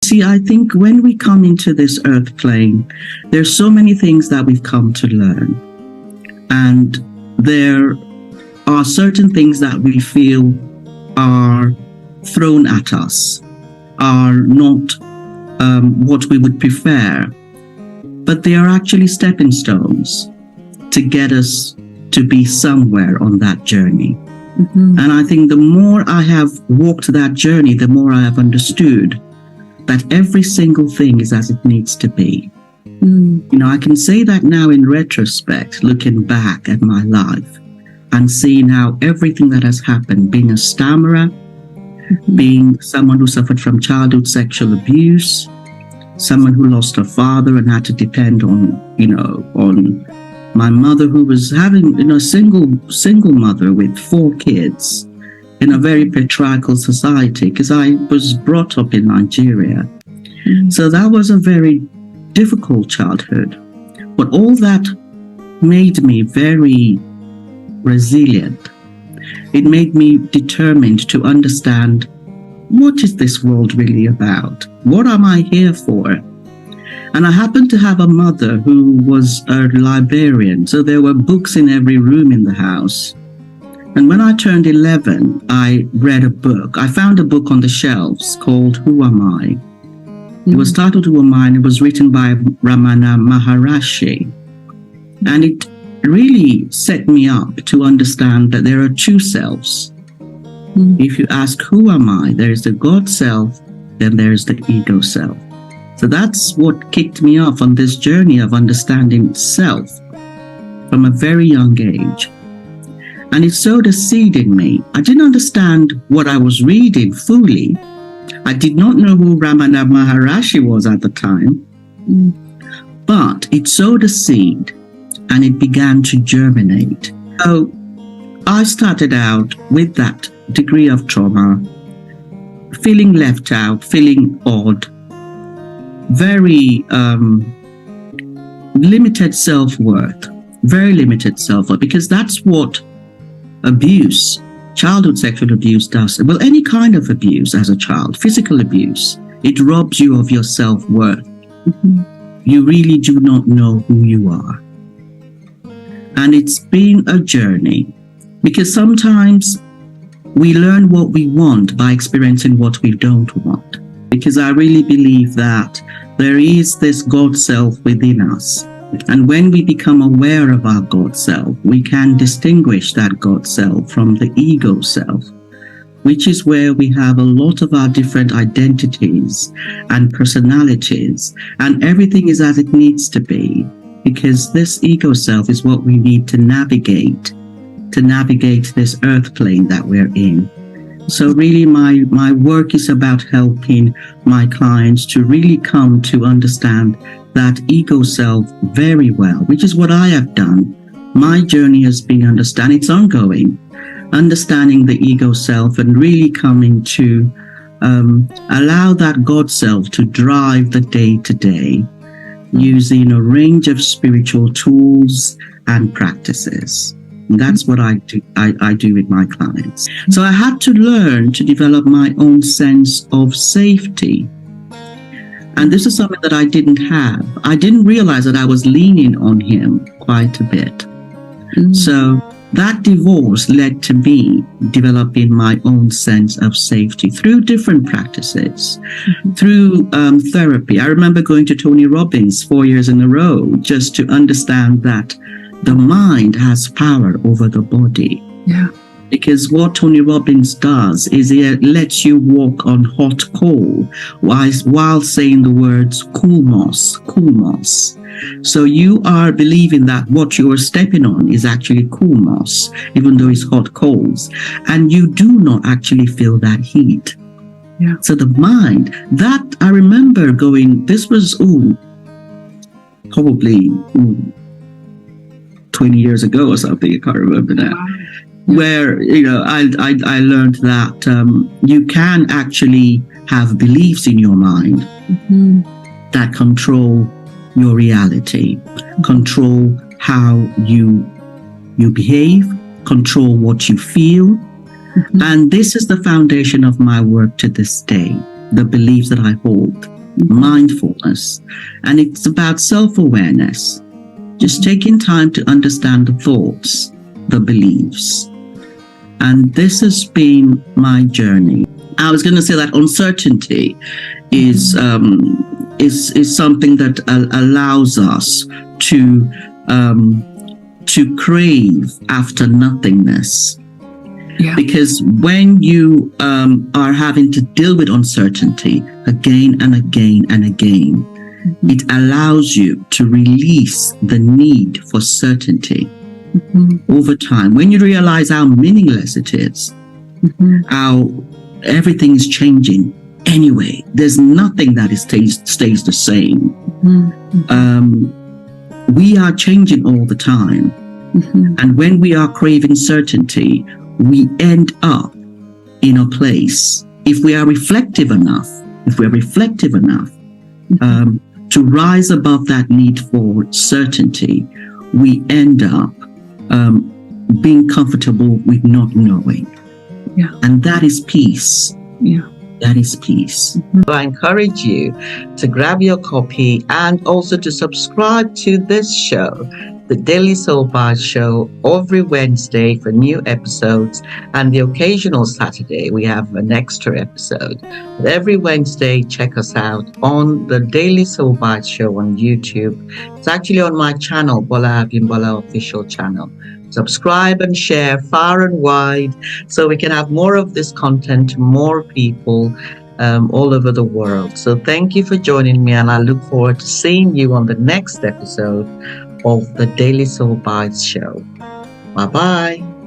see, I think when we come into this earth plane, there's so many things that we've come to learn. And there are certain things that we feel are thrown at us, are not what we would prefer, but they are actually stepping stones to get us to be somewhere on that journey. Mm-hmm. And I think the more I have walked that journey, the more I have understood that every single thing is as it needs to be. Mm. You know, I can say that now in retrospect, looking back at my life and seeing how everything that has happened, being a stammerer, mm-hmm. being someone who suffered from childhood sexual abuse, someone who lost her father and had to depend on my mother, who was having, a single mother with 4 kids in a very patriarchal society, because I was brought up in Nigeria. Mm. So that was a very difficult childhood. But all that made me very resilient. It made me determined to understand, what is this world really about? What am I here for? And I happened to have a mother who was a librarian, so there were books in every room in the house. And when I turned 11, I read a book. I found a book on the shelves called Who Am I? Mm-hmm. It was titled Who Am I? And it was written by Ramana Maharshi. And it really set me up to understand that there are 2 selves. Mm-hmm. If you ask, who am I? There is the God self, then there is the ego self. So that's what kicked me off on this journey of understanding self from a very young age. And it sowed a seed in me. I didn't understand what I was reading fully. I did not know who Ramana Maharshi was at the time. But it sowed a seed and it began to germinate. So I started out with that degree of trauma, feeling left out, feeling odd, very limited self-worth, because that's what abuse, childhood sexual abuse does. Well, any kind of abuse as a child, physical abuse, it robs you of your self-worth. Mm-hmm. You really do not know who you are. And it's been a journey, because sometimes we learn what we want by experiencing what we don't want. Because I really believe that there is this God self within us. And when we become aware of our God self, we can distinguish that God self from the ego self, which is where we have a lot of our different identities and personalities, and everything is as it needs to be, because this ego self is what we need to navigate this earth plane that we're in. So really my work is about helping my clients to really come to understand that ego self very well, which is what I have done. My journey has been it's ongoing, understanding the ego self and really coming to allow that God self to drive the day to day using a range of spiritual tools and practices. And that's what I do with my clients. So I had to learn to develop my own sense of safety. And this is something that I didn't have. I didn't realize that I was leaning on him quite a bit. Mm-hmm. So that divorce led to me developing my own sense of safety through different practices, mm-hmm. through therapy. I remember going to Tony Robbins 4 years in a row just to understand that the mind has power over the body. Yeah. Because what Tony Robbins does is he lets you walk on hot coal while saying the words cool moss. So you are believing that what you are stepping on is actually cool moss, even though it's hot coals. And you do not actually feel that heat. Yeah. So the mind, that I remember going, this was probably 20 years ago or something, I can't remember now. Wow. Where, I learned that you can actually have beliefs in your mind mm-hmm. that control your reality, control how you behave, control what you feel. Mm-hmm. And this is the foundation of my work to this day, the beliefs that I hold. mindfulness, and it's about self-awareness. Just taking time to understand the thoughts, the beliefs. And this has been my journey. I was going to say that uncertainty is something that allows us to crave after nothingness. Yeah. Because when you are having to deal with uncertainty again and again and again, it allows you to release the need for certainty over time. When you realize how meaningless it is, how everything is changing anyway, there's nothing that stays the same. We are changing all the time. And when we are craving certainty, we end up in a place, if we are reflective enough, to rise above that need for certainty, we end up being comfortable with not knowing. Yeah. And that is peace. Yeah. That is peace. So I encourage you to grab your copy and also to subscribe to this show, the Daily Soul Bytes show, every Wednesday for new episodes, and the occasional Saturday we have an extra episode. But every Wednesday, check us out on the Daily Soul Bytes show on YouTube. It's actually on my channel, Bola Abimbola official channel. Subscribe and share far and wide so we can have more of this content to more people all over the world. So thank you for joining me, and I look forward to seeing you on the next episode of the Daily Soul Bytes show. Bye-bye.